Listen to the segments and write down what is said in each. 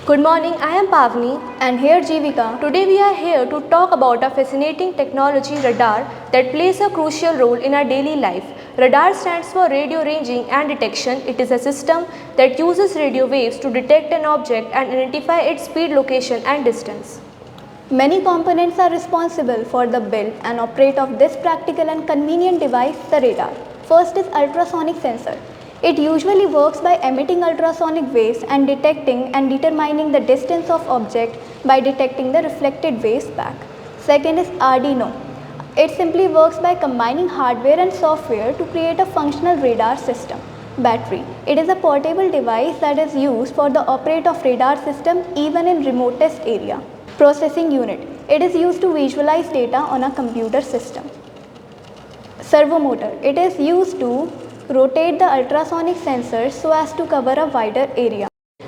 Good morning, I am Pavni. And here Jivika. Today we are here to talk about a fascinating technology, radar, that plays a crucial role in our daily life. Radar stands for radio ranging and detection. It is a system that uses radio waves to detect an object and identify its speed, location and distance. Many components are responsible for the build and operate of this practical and convenient device, the radar. First is ultrasonic sensor. It usually works by emitting ultrasonic waves and detecting and determining the distance of object by detecting the reflected waves back. Second is Arduino. It simply works by combining hardware and software to create a functional radar system. Battery. It is a portable device that is used for the operate of radar system even in remotest area. Processing unit. It is used to visualize data on a computer system. Servo motor. It is used to rotate the ultrasonic sensors so as to cover a wider area.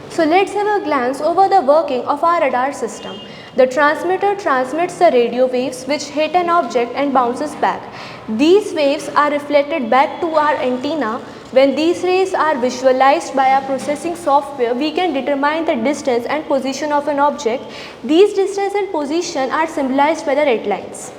So let's have a glance over the working of our radar system. The transmitter transmits the radio waves which hit an object and bounces back. These waves are reflected back to our antenna. When these rays are visualized by our processing software, we can determine the distance and position of an object. These distance and position are symbolized by the red lines.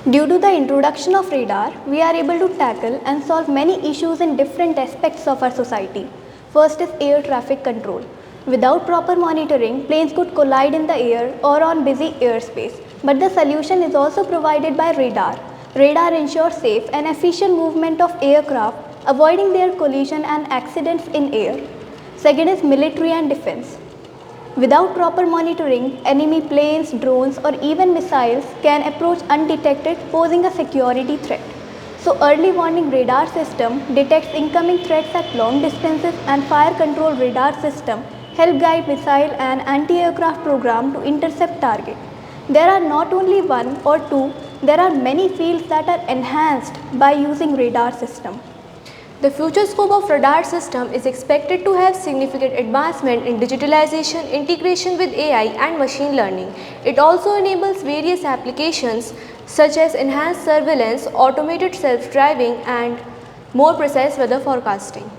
Due to the introduction of radar, we are able to tackle and solve many issues in different aspects of our society. First is air traffic control. Without proper monitoring, planes could collide in the air or on busy airspace. But the solution is also provided by radar. Radar ensures safe and efficient movement of aircraft, avoiding their collision and accidents in air. Second is military and defense. Without proper monitoring, enemy planes, drones or even missiles can approach undetected, posing a security threat. So early warning radar system detects incoming threats at long distances, and fire control radar system help guide missile and anti-aircraft program to intercept target. There are not only one or two, there are many fields that are enhanced by using radar system. The future scope of radar system is expected to have significant advancement in digitalization, integration with AI and machine learning. It also enables various applications such as enhanced surveillance, automated self-driving and more precise weather forecasting.